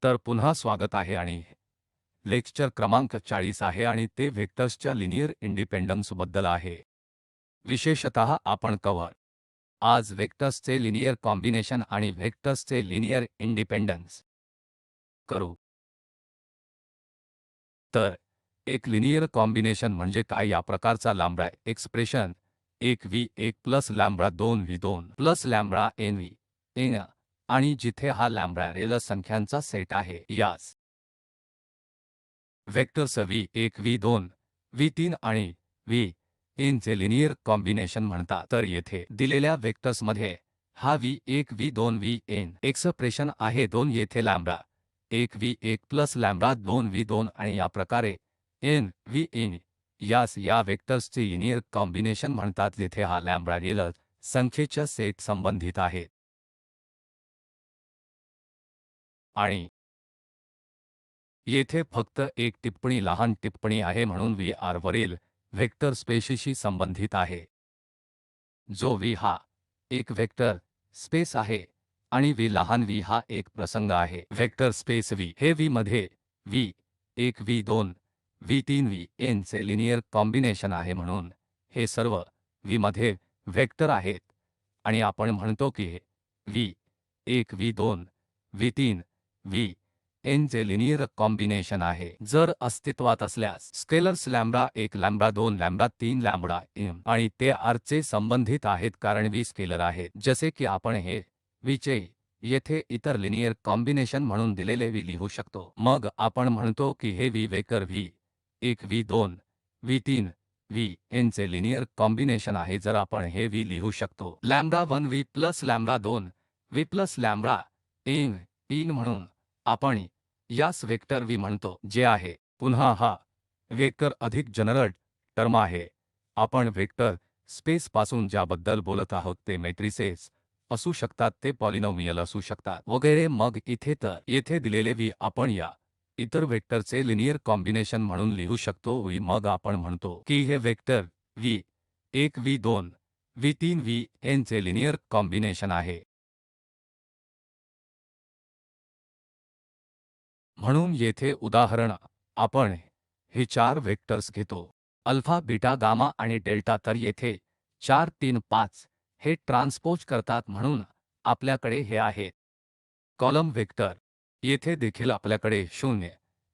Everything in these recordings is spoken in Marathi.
तर पुन्हा स्वागत आहे आणि लेक्चर क्रमांक 40 आहे आणि ते व्हेक्टर्सच्या लिनियर इंडिपेंडन्स बद्दल आहे। विशेषतः आपण कव्हर आज व्हेक्टर्सचे लिनियर कॉम्बिनेशन आणि व्हेक्टर्सचे लिनियर इंडिपेंडन्स करू। तर एक लिनियर कॉम्बिनेशन म्हणजे काय? या प्रकारचा lambda expression 1v1 plus lambda 2v2 plus lambda nv n आणि जिथे हा लॅम्बडा रिअल संख्यांचा सेट आहे यास वेक्टर्स v1 v2 v3 आणि vn चे लिनियर कॉम्बिनेशन म्हणतात। तर येथे दिलेल्या वेक्टर्समध्ये हा v1 v2 vn एक्सप्रेशन आहे 2 येथे lambda 1 v1 plus lambda 2 v2 आणि या प्रकारे n vn यास या वेक्टर्सचे लिनियर कॉम्बिनेशन म्हणतात जेथे हा लॅम्बडा रिअल संख्येच्या सेट संबंधित आहेत। आणि येथे फक्त एक टिप्पणी लहान टिप्पणी आहे म्हणून VR वरील व्हेक्टर स्पेसशी संबंधित आहे जो V हा एक व्हेक्टर स्पेस आहे आणि V लहान v हा एक प्रसंग आहे। व्हेक्टर स्पेस V हे V मध्ये v1 v2 v3 vn चे लिनियर कॉम्बिनेशन आहे म्हणून हे सर्व V मध्ये व्हेक्टर आहेत आणि आपण म्हणतो की हे v1 v2 v3 vn चे लिनियर कॉम्बिनेशन आहे। जर अस्तित्वात असल्यास scalars lambda 1 lambda 2 lambda 3 lambda m आणि ते r चे संबंधित आहेत कारण v स्केलर आहेत जसे की आपण हे v चे येथे इतर लिनियर कॉम्बिनेशन म्हणून दिलेले v लिहू शकतो। मग आपण म्हणतो की हे v vector v1 v2 v3 vn चे लिनियर कॉम्बिनेशन आहे। जर आपण हे v लिहू शकतो lambda 1 v plus lambda 2 v plus lambda n म्हणून आपण यास वेक्टर v म्हणतो जे आहे पुन्हा हा वेक्टर अधिक जनरल टर्म आहे। आपण वेक्टर स्पेस पासून ज्याबद्दल बोलत आहोत ते मॅट्रिसेस असू शकतात ते पॉलिनोमियल असू शकतात वगैरे। मग इथे तर येथे दिलेले v आपण या इतर वेक्टरचे लिनियर कॉम्बिनेशन म्हणून लिहू शकतो v। मग आपण म्हणतो की हे vector v1 v2 v3 vn चे लिनियर कॉम्बिनेशन आहे। म्हणून येथे उदाहरण आपण हे 4 वेक्टर्स घेतो अल्फा बीटा गामा आणि डेल्टा। तर येथे 4 3 5 हे ट्रान्सपोज करतात म्हणून आपल्याकडे हे आहेत कॉलम वेक्टर। येथे देखील आपल्याकडे 0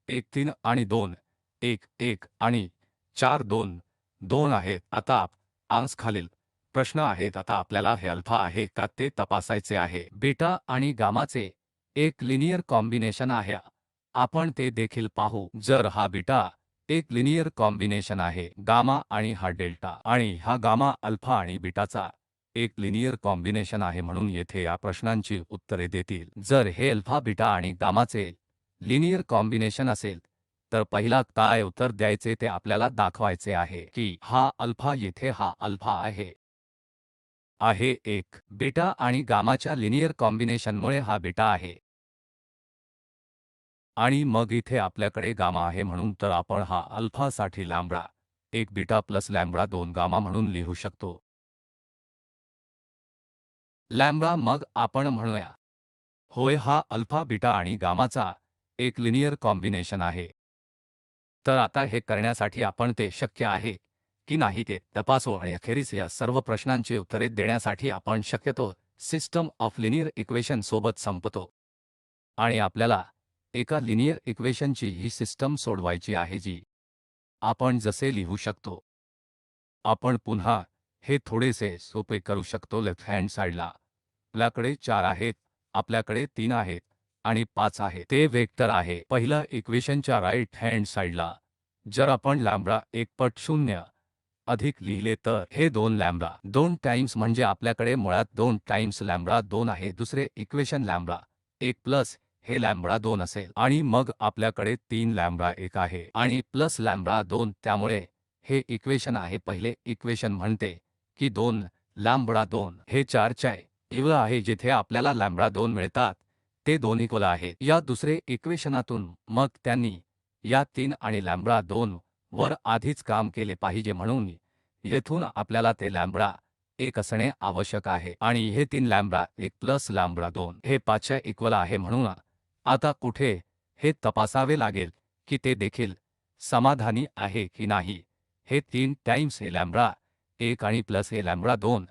1 3 आणि 2 1 1 आणि 4 2 2 आहेत। आता आंस खालील प्रश्न आहेत। आता आपल्याला हे अल्फा आहे का ते तपासायचे आहे। बीटा आणि गामाचे एक लिनियर कॉम्बिनेशन आहे आपण ते देखील पाहू। जर हा बीटा एक लिनियर कॉम्बिनेशन आहे गामा आणि हा डेल्टा आणि हा गामा अल्फा आणि बीटाचा एक लिनियर कॉम्बिनेशन आहे म्हणून येथे या प्रश्नांची उत्तरे देतील। जर हे अल्फा बीटा आणि गामाचे लिनियर कॉम्बिनेशन असेल तर पहिला काय उत्तर द्यायचे ते आपल्याला दाखवायचे आहे की हा अल्फा येथे हा अल्फा आहे एक बीटा आणि गामाच्या लिनियर कॉम्बिनेशनमुळे हा बीटा आहे आणि मग इथे आपल्याकडे गामा आहे म्हणून तर आपण हा अल्फासाठी lambda 1 beta plus lambda 2 gamma म्हणून लिहू शकतो। लॅम्बडा मग आपण म्हणूया होय हा अल्फा बीटा आणि गामाचा एक लिनियर कॉम्बिनेशन आहे। तर आता हे करण्यासाठी आपण ते शक्य आहे की नाही ते तपासू आणि अखेरीस या सर्व प्रश्नांची उत्तरे देण्यासाठी आपण शक्यतो सिस्टम ऑफ लिनियर इक्वेशन सोबत संपतो आणि आपल्याला एका लिनियर इक्वेशनची ही सिस्टम सोडवायची आहे जी आपण जसे लिहू शकतो। आपण पुन्हा हे थोडेसे सोपे करू शकतो। लेफ्ट हँड साइडला आपल्याकडे 4 आहेत आपल्याकडे 3 आहेत आणि 5 आहे ते वेक्टर आहे। पहिल्या इक्वेशनच्या राइट हँड साइडला जर आपण लॅम्बडा 1 पट 0 अधिक लिहिले तर हे 2 लॅम्बडा 2 टाइम्स म्हणजे आपल्याकडे मुळात 2 टाइम्स लॅम्बडा 2 आहे। दुसरे इक्वेशन लॅम्बडा 1 प्लस हे लॅम्बडा 2 असेल आणि मग आपल्याकडे 3 लॅम्बडा 1 आहे आणि प्लस लॅम्बडा 2 त्यामुळे हे इक्वेशन आहे। पहिले इक्वेशन म्हणते की 2 लॅम्बडा 2 हे 4 च्या इक्वल आहे जिथे आपल्याला लॅम्बडा 2 मिळतात ते 2 इक्वल आहेत या दुसरे इक्वेशनातून। मग त्यांनी या 3 आणि लॅम्बडा 2 वर आधीच काम केले पाहिजे म्हणून येथून आपल्याला ते लॅम्बडा 1 असणे आवश्यक आहे आणि हे 3 लॅम्बडा 1 प्लस लॅम्बडा 2 हे 5 च्या इक्वल आहे म्हणून आता कुठे हे तपासावे लागेल की ते देखील समाधानी आहे की नाही। हे 3 टाइम्स हे लॅम्बडा 1 आणि प्लस हे लॅम्बडा 2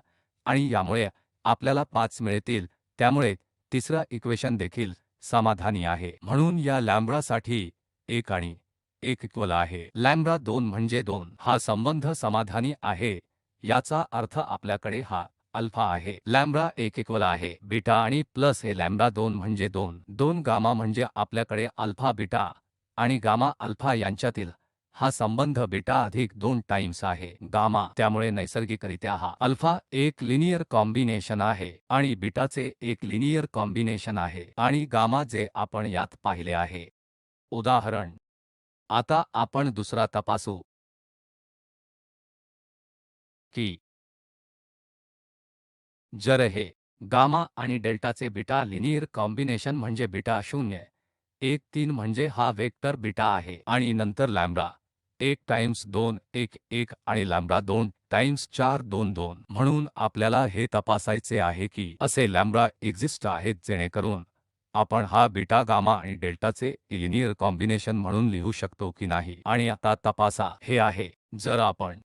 आणि यामुळे आपल्याला 5 मिळतील, त्यामुळे तिसरा इक्वेशन देखील समाधानी आहे। म्हणून या लॅम्बडासाठी 1 आणि 1 इक्वल आहे लॅम्बडा 2 म्हणजे 2 हा संबंध समाधानी आहे। याचा अर्थ आपल्याकडे हा अल्फा आहे लॅम्बडा 1 इक्वल आहे बीटा आणि प्लस हे लॅम्बडा 2 म्हणजे 2 गामा म्हणजे आपल्याकडे अल्फा बीटा आणि गामा अल्फा यांच्यातील हा संबंध बीटा अधिक 2 टाइम्स आहे गामा। त्यामुळे नैसर्गिकरित्या हा अल्फा एक लिनियर कॉम्बिनेशन आहे आणि बीटाचे एक लिनियर कॉम्बिनेशन आहे आणि गामा जे आपण यात पाहिले आहे। उदाहरण आता आपण दुसरा तपासू की जर हे गामा आणि डेल्टाचे बीटा लिनियर कॉम्बिनेशन म्हणजे बीटा 0 1 3 म्हणजे हा वेक्टर बीटा आहे आणि नंतर लॅम्बडा 1 टाइम्स 2 1 1 आणि लॅम्बडा 2 टाइम्स 4 2 2 म्हणून आपल्याला हे तपासायचे आहे की असे लॅम्बडा एक्झिस्ट आहेत जेणेकरून आपण हा बीटा गामा आणि डेल्टाचे लिनियर कॉम्बिनेशन म्हणून लिहू शकतो की नाही। आणि आता तपासा हे आहे जर आपण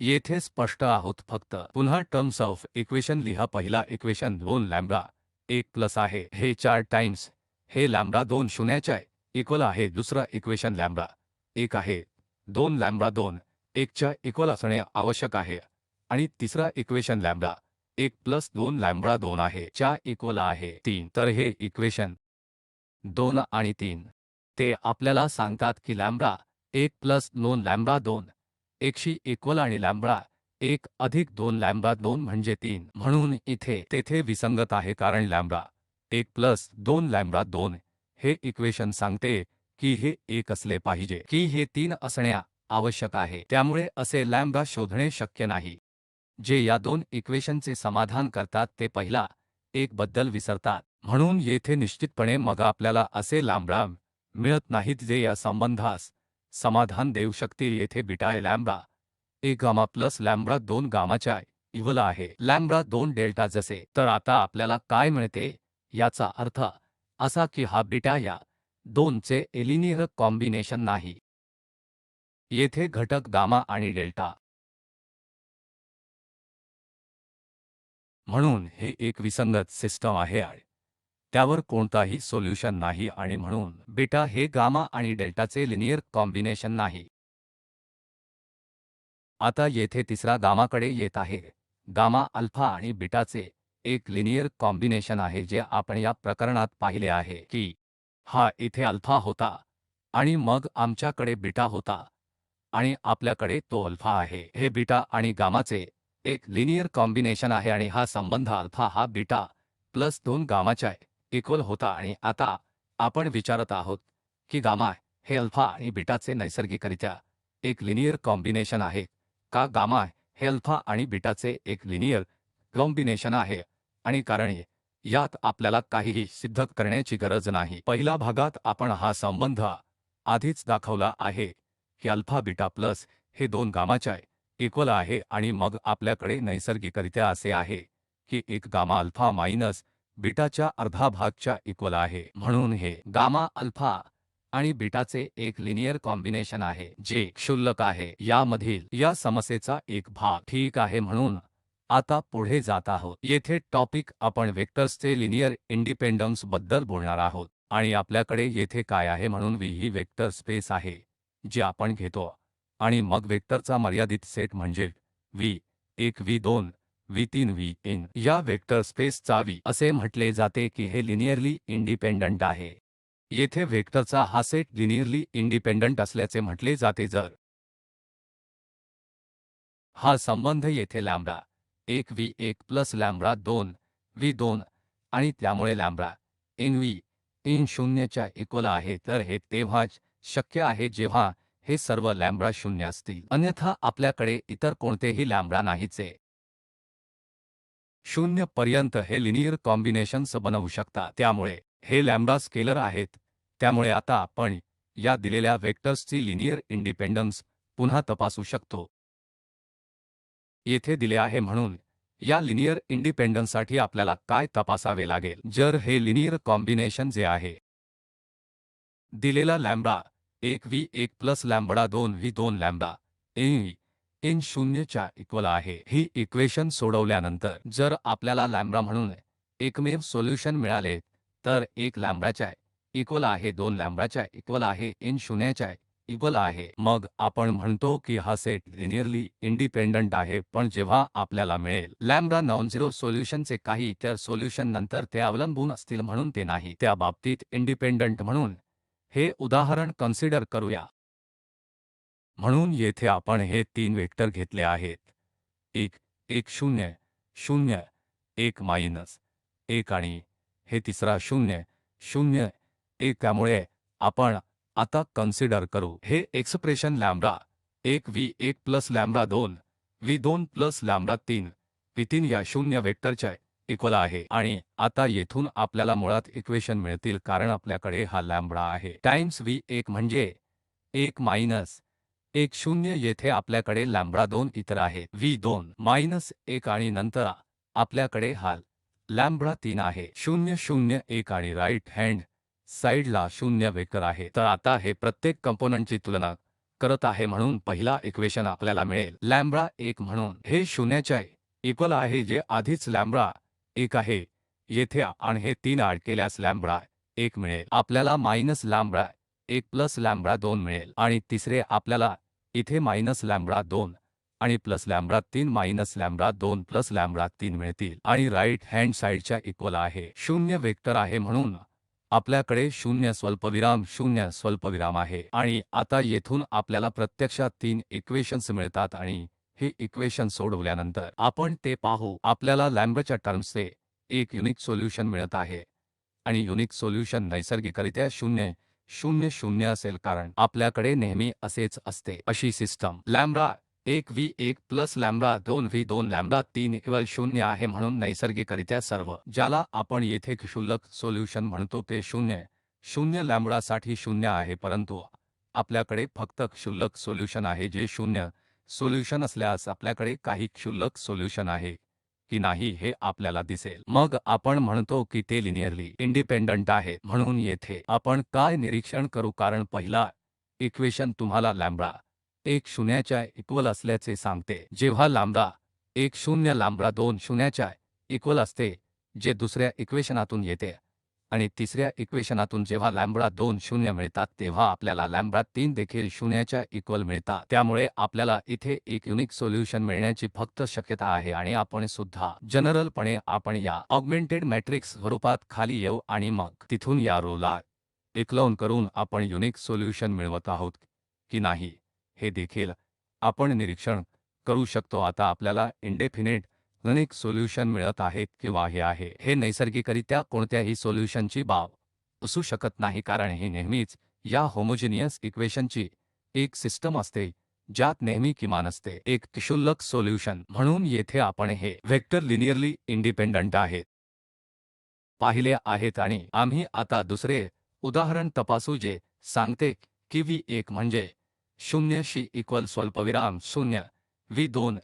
येथे स्पष्ट आहोत फक्त पुन्हा टर्म्स ऑफ इक्वेशन लिहा पहिला इक्वेशन 2 लॅम्बडा 1 प्लस आहे हे 4 टाइम्स हे लॅम्बडा 2 शून्याच्या इक्वल आहे। दुसरा इक्वेशन लॅम्बडा 1 आहे 2 लॅम्बडा 2 1 च्या इक्वल असणे आवश्यक आहे आणि तिसरा इक्वेशन लॅम्बडा 1 प्लस 2 लॅम्बडा 2 आहे च्या इक्वल आहे 3। तर हे इक्वेशन 2 आणि 3 ते आपल्याला सांगतात की लॅम्बडा 1 प्लस 2 लॅम्बडा 2 1शी इक्वल आणि लॅम्बडा 1 अधिक 2 लॅम्बडा 2 म्हणजे 3 म्हणून इथे तेथे विसंगत आहे कारण लॅम्बडा 1 प्लस 2 लॅम्बडा 2 हे इक्वेशन सांगते की हे 1 असले पाहिजे की हे 3 असणे आवश्यक आहे। त्यामुळे असे लॅम्बडा शोधणे शक्य नाही जे या दोन इक्वेशनचे समाधान करतात ते पहिला एक बद्दल विसरतात। म्हणून येथे निश्चितपणे मग आपल्याला असे लॅम्बडा मिळत नाहीत जे या संबंधास समाधान देऊ शकतील। येथे beta lambda 1 gamma plus lambda 2 गामाच्या इक्वल आहे लॅम्बडा 2 डेल्टा जसे। तर आता आपल्याला काय मिळते याचा अर्थ असा की हा बीटा या 2 चे लिनियर कॉम्बिनेशन नाही। येथे घटक गामा आणि डेल्टा म्हणून हे एक विसंगत सिस्टम आहे आणि त्यावर कोणताही सोल्युशन नाही आणि म्हणून बीटा हे गामा आणि डेल्टाचे लिनियर कॉम्बिनेशन नाही। आता येथे तिसरा गामाकडे येत आहे गामा अल्फा आणि बीटाचे एक लिनियर कॉम्बिनेशन आहे जे आपण या प्रकरणात पाहिले आहे की हा इथे अल्फा होता आणि मग आमच्याकडे बीटा होता आणि आपल्याकडे तो अल्फा आहे। हे बीटा आणि गामाचे एक लिनियर कॉम्बिनेशन आहे आणि हा संबंध अल्फा हा बीटा प्लस 2 गामाच्या इक्वल होता आणि आता आपण विचारत आहोत की गामा हे अल्फा आणि बीटाचे नैसर्गिकरित्या एक लिनियर कॉम्बिनेशन आहे का गामा हे अल्फा आणि बीटाचे एक लिनियर कॉम्बिनेशन आहे आणि कारण यात आपल्याला काहीही सिद्ध करण्याची गरज नाही। पहिल्या भागात आपण हा संबंध आधीच दाखवला आहे की अल्फा बीटा प्लस हे 2 गामाच्या इक्वल आहे आणि मग आपल्याकडे नैसर्गिकरित्या असे आहे की एक गामा अल्फा मायनस बीटाच्या अर्धा भागच्या इक्वल आहे। म्हणून हे गामा अल्फा आणि बीटाचे एक लिनियर कॉम्बिनेशन आहे जे क्षुल्लक आहे यामधील या समस्येचा एक भाग ठीक आहे। म्हणून आता पुढे जात आहोत येथे टॉपिक आपण वेक्टर्सचे लिनियर इंडिपेंडन्स बद्दल बोलणार आहोत आणि आपल्याकडे येथे काय आहे म्हणून V ही वेक्टर स्पेस आहे जी आपण घेतो आणि मग वेक्टरचा मर्यादित सेट म्हणजे V1 V2 V3 Vn या वेक्टर स्पेसचा V असे म्हटले जाते की हे लिनियरली इंडिपेंडंट आहे। येथे वेक्टरचा हा सेट लिनियरली इंडिपेंडंट असल्याचे म्हटले जाते जर हा संबंध येथे lambda 1 V1 plus lambda 2 V2 आणि त्यामुळे लॅम्बडा n V n 0 च्या इक्वल आहे तर हे तेव्हाच शक्य आहे जेव्हा हे सर्व लॅम्बडा 0 असतील अन्यथा आपल्याकडे इतर कोणतेही लॅम्बडा नाहीचे 0 पर्यंत हे लिनियर कॉम्बिनेशन्स बनवू शकतात। त्यामुळे हे लॅम्बडा स्केलर आहेत त्यामुळे आता आपण या दिलेल्या वेक्टर्सची लिनियर इंडिपेंडन्स पुन्हा तपासू शकतो। येथे दिले आहे म्हणून या लिनियर इंडिपेंडन्ससाठी आपल्याला काय तपासावे लागेल? जर हे लिनियर कॉम्बिनेशन जे आहे दिलेला lambda 1 V 1 plus lambda 2 V 2 lambda N 0 च्या इक्वल आहे। ही इक्वेशन सोडवल्यानंतर जर आपल्याला लॅम्बडा म्हणून एकमेव सोल्युशन मिळाले तर 1 लॅम्बडाच्या इक्वल आहे 2 लॅम्बडाच्या इक्वल आहे एन 0 च्या इक्वल आहे, मग आपण म्हणतो की हा सेट लिनियरली इंडिपेंडंट आहे। पण जेव्हा आपल्याला मिळेल लॅम्बडा नॉनझिरो सोल्युशनचे काही इतर सोल्युशन नंतर ते अवलंबून असतील म्हणून ते नाही, त्या बाबतीत इंडिपेंडंट म्हणून हे उदाहरण कन्सिडर करूया। म्हणून येथे आपण हे 3 वेक्टर घेतले आहेत 1 1 0 0 1 मायनस 1 आणि हे तिसरा 0 0 1। त्यामुळे आपण आता कन्सिडर करू हे expression lambda 1 V 1 plus lambda 2 V 2 plus lambda 3 V 3 या 0 वेक्टरच्या इक्वल आहे। आणि आता येथून आपल्याला मुळात इक्वेशन मिळतील कारण आपल्याकडे हा लॅम्बडा आहे टाइम्स व्ही 1 म्हणजे 1 मायनस 1 0 येथे आपल्याकडे लॅम्बडा 2 इतर आहेत व्ही 2 मायनस 1 आणि नंतर आपल्याकडे हा लॅम्बडा 3 आहे 0 0 1 आणि राईट हँड साइडला 0 वेक्टर आहे। तर आता हे प्रत्येक कंपोनंटची तुलना करत आहे म्हणून पहिला इक्वेशन आपल्याला मिळेल लॅम्बडा 1 म्हणून हे 0 च्या इक्वल आहे जे आधीच लॅम्बडा 1 आहे येथे आणि हे 3 ऍड केल्यास लॅम्बडा 1 मिळेल। आपल्याला मायनस लॅम्बडा 1 प्लस लॅम्बडा 2 मिळेल आणि तिसरे आपल्याला इथे मायनस लॅम्बडा 2 आणि plus lambda 3 minus lambda 2 plus lambda 3 मिळतील आणि राईट हँड साइडच्या इक्वल आहे 0 वेक्टर आहे म्हणून आपल्याकडे 0 स्वल्पविराम आहे। आणि आता येथून आपल्याला प्रत्यक्षात 3 इक्वेशन्स मिळतात आणि हे इक्वेशन सोडवल्यानंतर आपण ते पाहू आपल्याला लॅम्बडाच्या टर्म्सचे एक युनिक सोल्युशन मिळत आहे आणि युनिक सोल्युशन नैसर्गिकरित्या 0 0 0 असेल कारण आपल्याकडे नेहमी असेच असते अशी system lambda 1 V 1 plus lambda 2 V 2 lambda 3 equal 0 आहे म्हणून नैसर्गिकरित्या सर्व ज्याला आपण येथे क्षुल्लक सोल्युशन म्हणतो ते 0 0 लॅम्बडासाठी 0 आहे परंतु आपल्याकडे फक्त क्षुल्लक सोल्युशन आहे जे 0 सोल्युशन असल्यास आपल्याकडे काही क्षुल्लक सोल्युशन आहे की नाही हे आपल्याला दिसेल मग आपण म्हणतो की ते लिनियरली इंडिपेंडंट आहे। म्हणून येथे आपण काय निरीक्षण करू कारण पहिला इक्वेशन तुम्हाला लॅम्बडा 1 0च्या इक्वल असल्याचे सांगते जेव्हा लॅम्बडा 1 0 लॅम्बडा 2 0च्या इक्वल असते जे दुसऱ्या इक्वेशनातून येते आणि तिसऱ्या इक्वेशनातून जेव्हा लॅम्बडा 2 0 मिळतात तेव्हा आपल्याला लॅम्बडा 3 देखील 0च्या इक्वल मिळतात। त्यामुळे आपल्याला इथे एक युनिक सोल्युशन मिळण्याची फक्त शक्यता आहे आणि आपण सुद्धा जनरलपणे आपण या ऑगमेंटेड मॅट्रिक्स स्वरूपात खाली येऊ आणि मग तिथून या रोला एक्लाउन करून आपण युनिक सोल्युशन मिळवत आहोत की नाही हे देखील आपण निरीक्षण करू शकतो। आता आपल्याला इंडेफिनेट अनेक सोल्युशन मिळत आहेत किंवा हे आहे हे नैसर्गिकरित्या कोणत्याही सोल्युशनची बाब असू शकत नाही कारण हे नेहमीच या होमोजेनियस इक्वेशनची एक सिस्टम असते ज्यात नेहमी किमान असते एक क्षुल्लक सोल्युशन। म्हणून येथे आपण हे वेक्टर लिनियरली इंडिपेंडंट आहेत पाहिले आहेत आणि आम्ही आता दुसरे उदाहरण तपासू जे सांगते की व्ही 1 म्हणजे 0 शी इक्वल स्वल्पविराम 0 व्ही 2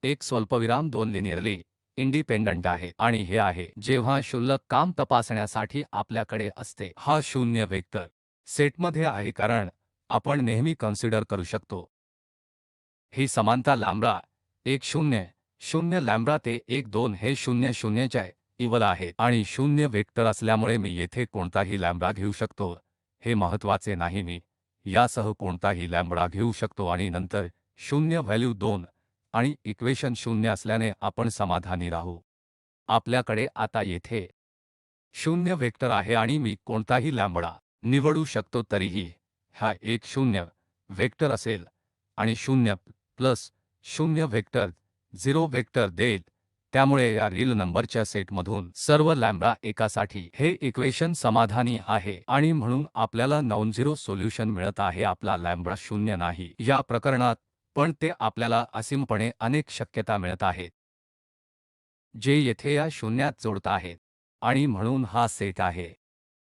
1 स्वल्पविराम 2 लिनियरली इंडिपेंडंट आहे आणि हे आहे जेव्हा क्षुल्लक काम तपासण्यासाठी आपल्याकडे असते हा 0 वेक्टर सेटमध्ये आहे कारण आपण नेहमी कन्सिडर करू शकतो ही समानता लॅम्बडा 1 0 0 लॅम्बडा ते 1 2 हे 0 0 च्या इक्वल आहेत आणि 0 वेक्टर असल्यामुळे मी येथे कोणताही लॅम्बडा घेऊ शकतो हे महत्त्वाचे नाही मी यासह कोणताही लॅम्बडा घेऊ शकतो आणि नंतर 0 व्हॅल्यू 2 आणि इक्वेशन 0 असल्याने आपण समाधानी राहू। आपल्याकडे आता येथे 0 वेक्टर आहे आणि मी कोणताही लॅम्बडा निवडू शकतो तरीही हा एक 0 वेक्टर असेल आणि 0 प्लस 0 वेक्टर 0 वेक्टर देईल त्यामुळे या रील नंबरच्या सेटमधून सर्व लॅम्बडा एकासाठी हे इक्वेशन समाधानी आहे आणि म्हणून आपल्याला नॉनझिरो सोल्युशन मिळत आहे आपला लॅम्बडा 0 नाही या प्रकरणात पण ते आपल्याला असीमपणे अनेक शक्यता मिळत आहेत जे येथे या शून्यात जोडत आहेत आणि म्हणून हा सेट आहे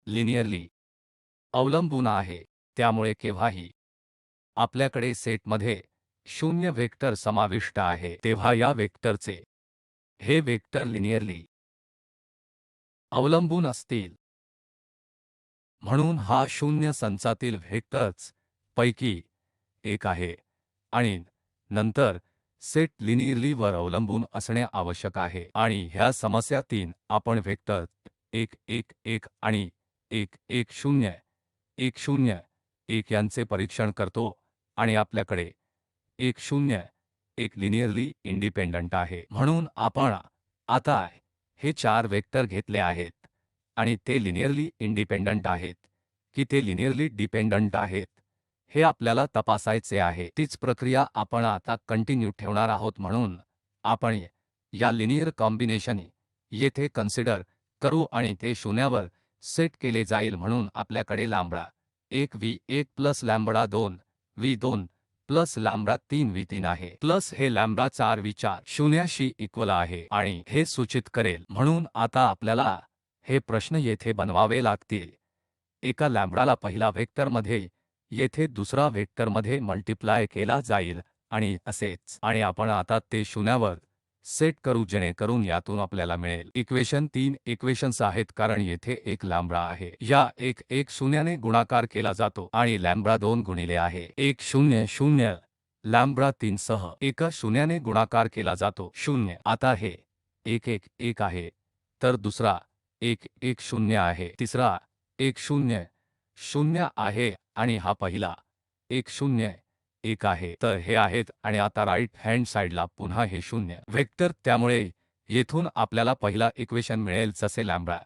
लिनियरली अवलंबून आहे त्यामुळे केव्हाही आपल्याकडे सेटमध्ये 0 वेक्टर समाविष्ट आहे तेव्हा या वेक्टरचे हे वेक्टर लिनियरली अवलंबून असतील, म्हणून हा शून्य संचातील व्हेक्टर्स पैकी एक आहे आणि नंतर सेट लिनियरली वर अवलंबून असणे आवश्यक आहे। आणि ह्या समस्या 3 आपण वेक्टर 1 1 1 आणि 1 1 0 1 0 1 यांचे परीक्षण करतो आणि आपल्याकडे 1 0 1 लिनियरली इंडिपेंडंट आहे। म्हणून आपण आता हे 4 वेक्टर घेतले आहेत आणि ते लिनियरली इंडिपेंडंट आहेत की ते लिनियरली डिपेंडंट आहेत हे आपल्याला तपासायचे आहे। तीच प्रक्रिया आपण आता कंटिन्यू ठेवणार आहोत, म्हणून आपण या लिनियर कॉम्बिनेशन येथे कन्सिडर करू आणि ते शून्यावर सेट केले जाईल। म्हणून आपल्याकडे lambda 1 v1 plus lambda 2 v2 plus lambda 3 v3 आहे, प्लस हे लॅम्बडा 4 v4 शून्याशी इक्वल आहे आणि हे सूचित करेल। म्हणून आता आपल्याला हे प्रश्न येथे बनवावे लागतील। एका लॅम्बडाला पहिला वेक्टरमध्ये येथे दुसरा वेक्टरमध्ये मल्टिप्लाय केला जाईल आणि असेच, आणि आपण आता ते शून्यावर सेट करू जेणेकरून यातून आपल्याला मिळेल इक्वेशन 3 इक्वेशन्स आहेत कारण येथे एक लॅम्बडा आहे, या 1 1 शून्याने गुणाकार केला जातो आणि लॅम्बडा 2 गुणिले आहे 1 0 0 लॅम्बडा 3 सह एका शून्याने गुणाकार केला जातो 0। आता हे 1 1 1 आहे, तर दुसरा 1 1 0 आहे, तिसरा 1 0 0 आहे आणि हा पहिला 1 0 1 आहे, तर हे आहेत। आणि आता राईट हँड साइडला पुन्हा हे शून्य वेक्टर, त्यामुळे येथून आपल्याला पहिला इक्वेशन मिळेल जसे lambda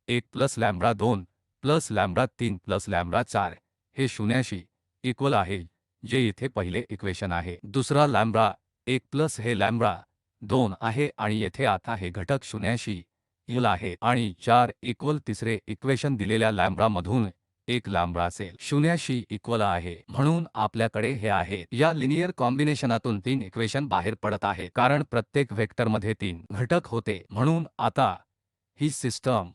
1 plus lambda 2 plus lambda 3 plus lambda 4 हे शून्याशी इक्वल आहे, जे येथे पहिले इक्वेशन आहे। दुसरा लॅम्बडा 1 प्लस हे लॅम्बडा 2 आहे आणि येथे आता हे घटक शून्याशी इक्वल आहे आणि 4 इक्वल तिसरे इक्वेशन दिलेल्या लॅम्बडामधून एक लॅम्बडा असेल शून्याशी इक्वल आहे। म्हणून आपल्याकडे हे आहे, या लिनियर कॉम्बिनेशनातून 3 इक्वेशन बाहेर पडत आहेत कारण प्रत्येक वेक्टरमध्ये 3 घटक होते। म्हणून आता ही सिस्टम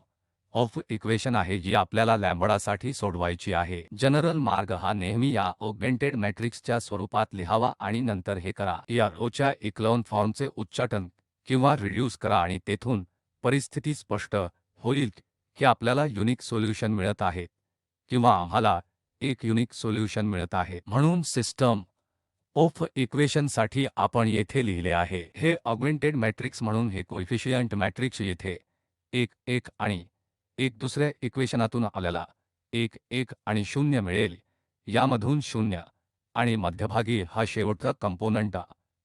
ऑफ इक्वेशन आहे जी आपल्याला लॅम्बडासाठी सोडवायची आहे। जनरल मार्ग हा नेहमी या ऑगमेंटेड मॅट्रिक्सच्या स्वरूपात लिहावा आणि नंतर हे करा, या रोच्या इक्लोन फॉर्मचे उच्चाटन किंवा रिड्यूस करा आणि तेथून परिस्थिती स्पष्ट होईल की आपल्याला युनिक सोल्यूशन मिळत आहे किंवा आम्हाला एक युनिक सोल्यूशन मिळत आहे। म्हणून सिस्टम ऑफ इक्वेशनसाठी आपण येथे लिहिले आहे हे ऑगमेंटेड मॅट्रिक्स, म्हणून हे कोइफिशियंट मॅट्रिक्स येथे 1 1 आणि 1 दुसऱ्या इक्वेशनातून आपल्याला 1 1 आणि 0 मिळेल, यामधून 0 आणि मध्यभागी हा शेवटचा कंपोनंट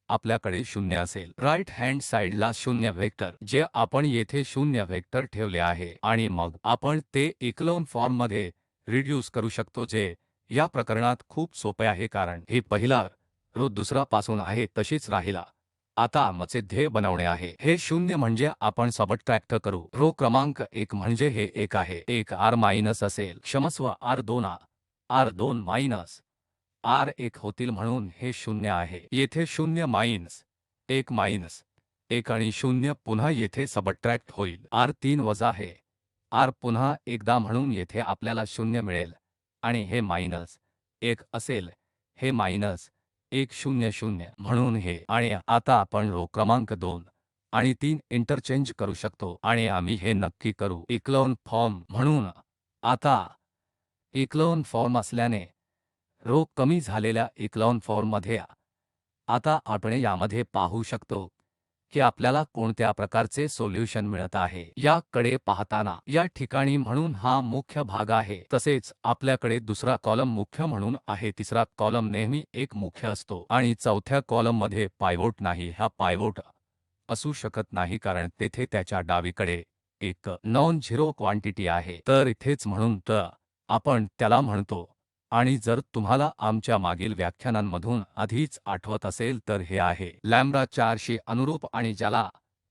आपल्याकडे 0 असेल। राइट हँड साइडला 0 वेक्टर जे आपण येथे 0 वेक्टर ठेवले आहे आणि मग आपण ते इक्लोन फॉर्ममध्ये रिड्यूस करू शकतो, जे या प्रकरणात खूप सोपे आहे कारण हे पहिला रो दुसरा पासून आहे तशीच राहिला। आता आमचे ध्येय बनवणे आहे, हे 0 म्हणजे आपण सबट्रॅक्ट करू, रो क्रमांक 1 म्हणजे हे 1 आहे, 1 r मायनस असेल, क्षमस्व r2 r2 मायनस r1 होतील, म्हणून हे 0 आहे। येथे 0 मायनस 1 आणि 0 पुन्हा येथे सबट्रॅक्ट होईल, r3 वजा हे r पुन्हा एकदा, म्हणून येथे आपल्याला 0 मिळेल आणि हे मायनस 1 असेल, हे मायनस 1 0 0 म्हणून हे। आणि आता आपण रो क्रमांक 2 आणि 3 इंटरचेंज करू शकतो आणि आम्ही हे नक्की करू इक्लोन फॉर्म। म्हणून आता इक्लोन फॉर्म असल्याने रो कमी झालेल्या इक्लोन फॉर्ममध्ये आता आपण यामध्ये पाहू शकतो की आपल्याला कोणत्या प्रकारचे सोल्युशन मिळत आहे याकडे पाहताना या ठिकाणी, म्हणून हा मुख्य भाग आहे। तसेच आपल्याकडे दुसरा कॉलम मुख्य म्हणून आहे, तिसरा कॉलम नेहमी एक मुख्य असतो आणि चौथ्या कॉलममध्ये पायवोट नाही, हा पायवोट असू शकत नाही कारण तेथे त्याच्या डावीकडे एक नॉन झिरो क्वांटिटी आहे, तर इथेच म्हणून तर आपण त्याला म्हणतो। आणि जर तुम्हाला आमच्या मागील व्याख्यानांमधून आधीच आठवत असेल तर हे आहे लॅम्बडा 4 शी अनुरूप आणि ज्याला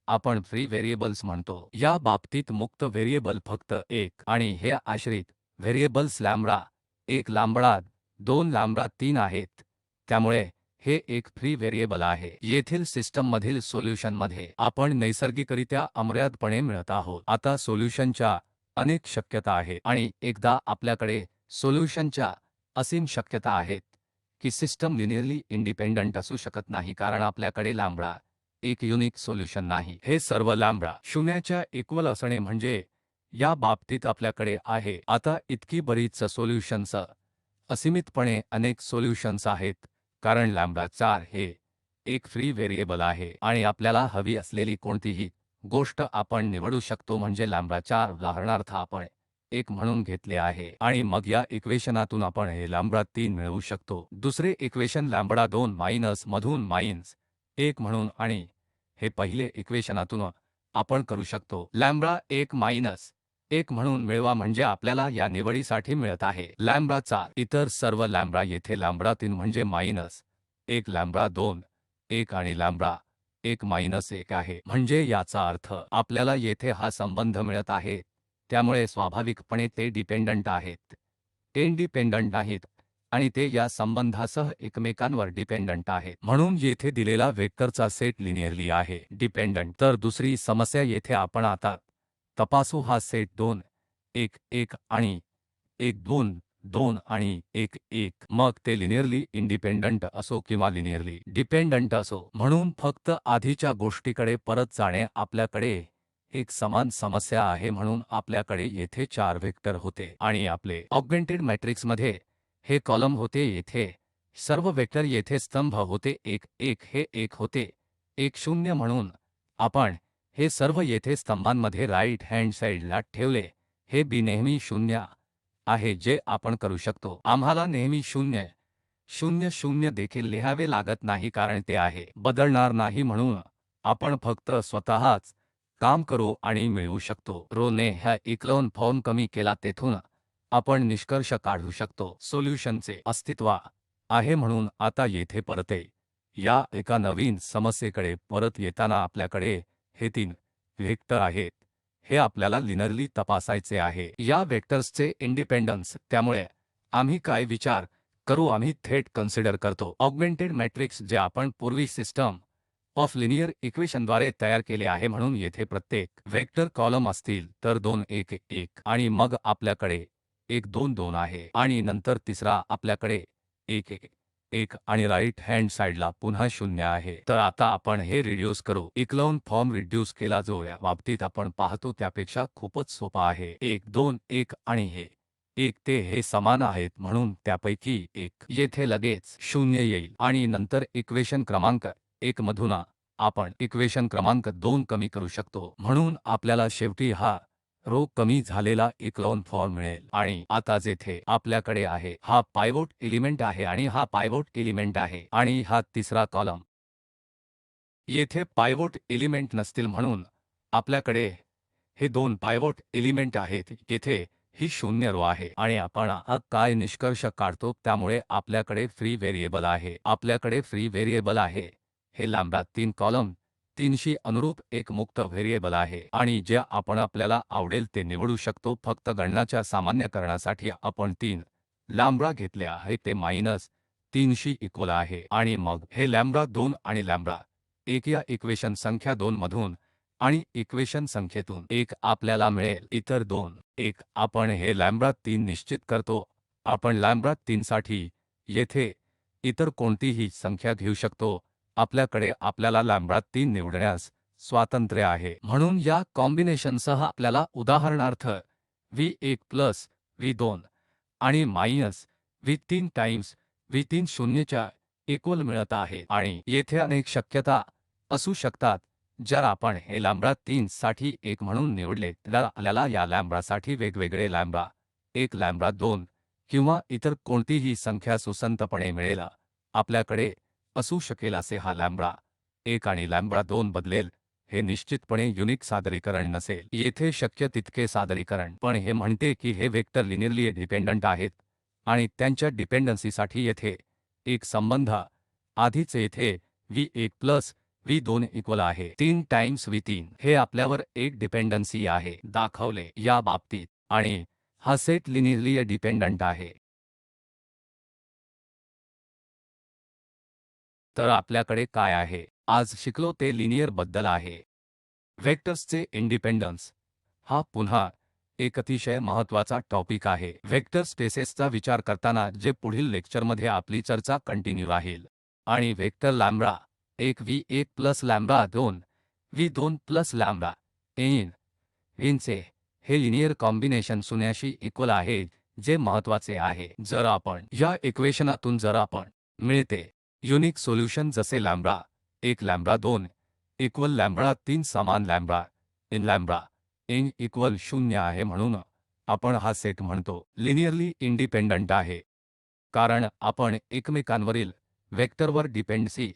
आपण फ्री व्हेरिएबल्स म्हणतो। या बाबतीत मुक्त व्हेरिएबल फक्त 1 आणि हे आश्रित व्हेरिएबल्स लॅम्बडा 1 लॅम्बडा 2 लॅम्बडा 3 आहेत, त्यामुळे हे एक फ्री व्हेरिएबल आहे। येथील सिस्टममधील सोल्यूशनमध्ये आपण नैसर्गिकरित्या अमर्यादपणे मिळत आहोत। आता सोल्यूशनच्या अनेक शक्यता आहेत आणि एकदा आपल्याकडे सोल्यूशनच्या असीम शक्यता आहेत की सिस्टम लिनियरली इंडिपेंडंट असू शकत नाही कारण आपल्याकडे लॅम्बडा एक युनिक सोल्युशन नाही। हे सर्व लॅम्बडा शून्याच्या इक्वल असणे म्हणजे या बाबतीत आपल्याकडे आहे आता इतकी बरीच सोल्युशन्स, असीमितपणे अनेक सोल्युशन्स आहेत, कारण लॅम्बडा 4 हे एक फ्री व्हेरिएबल आहे आणि आपल्याला हवी असलेली कोणतीही गोष्ट आपण निवडू शकतो म्हणजे लॅम्बडा 4 उदाहरणार्थ आपण 1 म्हणून घेतले आहे आणि मग या इक्वेशनातून आपण हे लॅम्बडा 3 मिळवू शकतो। दुसरे इक्वेशन लॅम्बडा 2 मायनस मधून मायनस 1 म्हणून आणि हे पहिले इक्वेशनातून आपण करू शकतो लॅम्बडा 1 मायनस 1 म्हणून मिळवा म्हणजे आपल्याला या निवडीसाठी मिळत आहे लॅम्बडा 4 इतर सर्व लॅम्बडा येथे लॅम्बडा 3 म्हणजे मायनस 1 लॅम्बडा 2 1 आणि लॅम्बडा 1 मायनस 1 आहे म्हणजे याचा अर्थ आपल्याला येथे हा संबंध मिळत आहे, त्यामुळे स्वाभाविकपणे ते डिपेंडंट आहेत, इंडिपेंडंट नाहीत आणि ते या संबंधासह एकमेकांवर डिपेंडंट आहेत म्हणून येथे दिलेला वेक्टरचा सेट लिनियरली आहे डिपेंडंट। तर दुसरी समस्या येथे आपण आता तपासू हा सेट 2 1 1 आणि 1 2 2 आणि 1 1 मग ते लिनियरली इंडिपेंडंट असो किंवा लिनियरली डिपेंडंट असो। म्हणून फक्त आधीच्या गोष्टीकडे परत जाणे आपल्याकडे एक समान समस्या आहे म्हणून आपल्याकडे येथे 4 वेक्टर होते आणि आपले ऑगमेंटेड मॅट्रिक्समध्ये हे कॉलम होते, येथे सर्व वेक्टर येथे स्तंभ होते 1 1 हे 1 होते 1 0 म्हणून आपण हे सर्व येथे स्तंभांमध्ये राईट हँड साइडला ठेवले, हे बी नेहमी 0 आहे जे आपण करू शकतो। आम्हाला नेहमी 0 0 0 देखील लिहावे लागत नाही कारण ते आहे बदलणार नाही म्हणून आपण फक्त स्वतःच काम करू आणि मिळवू शकतो। रोने ह्या इक्लोन फॉर्म कमी केला तेथून आपण निष्कर्ष काढू शकतो सोल्युशनचे अस्तित्व आहे म्हणून आता येथे परत या एका नवीन समस्येकडे परत येताना आपल्याकडे हे 3 वेक्टर आहेत, हे आपल्याला लिनियरली तपासायचे आहे या वेक्टर्सचे इंडिपेंडन्स। त्यामुळे आम्ही काय विचार करू, आम्ही थेट कन्सिडर करतो ऑगमेंटेड मॅट्रिक्स जे आपण पूर्वी सिस्टम ऑफ लिनियर इक्वेशनद्वारे तयार केले आहे म्हणून येथे प्रत्येक वेक्टर कॉलम असतील तर 2 1 1 आणि मग आपल्याकडे 1 2 2 आहे आणि नंतर तिसरा आपल्याकडे 1 1 1 आणि राईट हँड साइडला पुन्हा 0 आहे। तर आता आपण हे रिड्यूस करू, इक्लोन फॉर्म रिड्यूस केला जो या बाबतीत आपण पाहतो त्यापेक्षा खूपच सोपा आहे 1 2 1 आणि हे 1 ते हे समान आहेत म्हणून त्यापैकी एक येथे लगेच 0 येईल आणि नंतर इक्वेशन क्रमांक 1 मधून आपण इक्वेशन क्रमांक 2 कमी करू शकतो म्हणून आपल्याला शेवटी हा रो कमी झालेला इक्लोन फॉर्म मिळेल आणि आता जेथे आपल्याकडे आहे हा पायवोट एलिमेंट आहे आणि हा पायवोट एलिमेंट आहे आणि हा तिसरा कॉलम येथे पायवोट एलिमेंट नसतील म्हणून आपल्याकडे हे 2 पायवोट एलिमेंट आहेत, येथे ही 0 रो आहे आणि आपण काय निष्कर्ष काढतो त्यामुळे आपल्याकडे फ्री व्हेरिएबल आहे, आपल्याकडे फ्री व्हेरिएबल आहे, हे लॅम्बडा 3 कॉलम 3 शी अनुरूप एक मुक्त व्हेरिएबल आहे आणि जे आपण आपल्याला आवडेल ते निवडू शकतो। फक्त गणनाच्या सामान्यकरणासाठी आपण 3 लॅम्बडा घेतले आहे ते -3 शी इक्वल आहे आणि मग हे लॅम्बडा 2 आणि लॅम्बडा 1 या इक्वेशन संख्या 2 मधून आणि इक्वेशन संख्येतून 1 आपल्याला मिळेल इतर 2 1 आपण हे लॅम्बडा 3 निश्चित करतो, आपण लॅम्बडा 3 साठी येथे इतर कोणतीही संख्या घेऊ शकतो, आपल्याकडे आपल्याला लॅम्बडा 3 निवडण्यास स्वातंत्र्य आहे म्हणून या कॉम्बिनेशनसह आपल्याला उदाहरणार्थ V1 प्लस V2 आणि मायनस V3 टाइम्स V3 शून्यच्या इक्वल मिळत आहे आणि येथे अनेक शक्यता असू शकतात। जर आपण हे लॅम्बडा 3 साठी 1 म्हणून निवडले तर आपल्याला या लॅम्बडासाठी वेगवेगळे लॅम्बडा 1 लॅम्बडा 2 किंवा इतर कोणतीही संख्या सुसंतपणे मिळेल, आपल्याकडे असू शकेल असे हा लॅम्बडा 1 आणि लॅम्बडा 2 बदलेल, हे निश्चितपणे युनिक सादरीकरण नसेल, येथे शक्य तितके सादरीकरण पण हे म्हणते की हे वेक्टर लिनियरली डिपेंडंट आहेत आणि त्यांच्या डिपेंडन्सीसाठी येथे एक संबंध आधीच येथे V1 प्लस V2 इक्वल आहे 3 टाइम्स V3 हे आपल्यावर एक डिपेंडन्सी आहे दाखवले या बाबतीत आणि हा सेट लिनियरली डिपेंडंट आहे। तर आपल्याकडे काय आहे, आज शिकलो ते लिनियर बद्दल आहे। वेक्टर्सचे इंडिपेंडन्स हा पुन्हा एक अतिशय महत्त्वाचा टॉपिक आहे। वेक्टर स्पेसेसचा विचार करताना जे पुढील लेक्चरमध्ये आपली चर्चा कंटिन्यू राहील आणि vector lambda 1 v1 plus lambda 2 v2 plus lambda n चे हे लिनियर कॉम्बिनेशन शून्याशी इक्वल आहे, जे महत्त्वाचे आहे. जर आपण या इक्वेशनातून जर आपण मिळते युनिक सोल्यूशन जसे लॅम्बडा 1 लॅम्बडा 2 इक्वल लॅम्बडा 3 समान लॅम्बडा n इक्वल 0 आहे, म्हणून आपण हा सेट म्हणतो लिनियरली इंडिपेंडंट आहे. कारण आपण एकमेकांवरील वेक्टरवर डिपेंडन्सी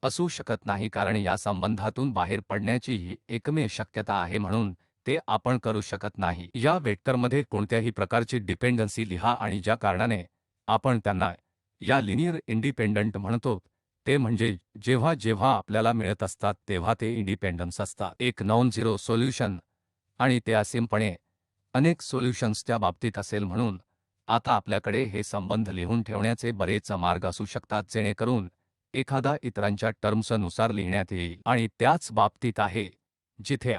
असू शकत नाही, कारण या संबंधातून बाहेर पडण्याची ही एकमेव शक्यता आहे, म्हणून ते आपण करू शकत नाही. या वेक्टरमध्ये कोणत्याही प्रकारची डिपेंडन्सी लिहा आणि ज्या कारणाने आपण त्यांना या लिनियर इंडिपेंडंट म्हणतो ते म्हणजे जेव्हा जेव्हा आपल्याला मिळत असतात तेव्हा ते इंडिपेंडन्स असतात. एक नॉन झिरो सोल्यूशन आणि ते असीमपणे अनेक सोल्युशन्सच्या बाबतीत असेल. म्हणून आता आपल्याकडे हे संबंध लिहून ठेवण्याचे बरेच मार्ग असू शकतात, जेणेकरून एखादा इतरांच्या टर्म्सनुसार लिहिण्यात येईल. आणि त्याच बाबतीत आहे जिथे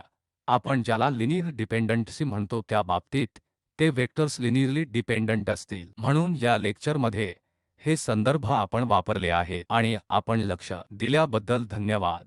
आपण ज्याला लिनियर डिपेंडंटसी म्हणतो त्या बाबतीत ते वेक्टर्स लिनियरली डिपेंडंट असतील. म्हणून या लेक्चरमध्ये हे संदर्भ आपण वापरले आहेत आणि आपण लक्ष दिल्याबद्दल धन्यवाद.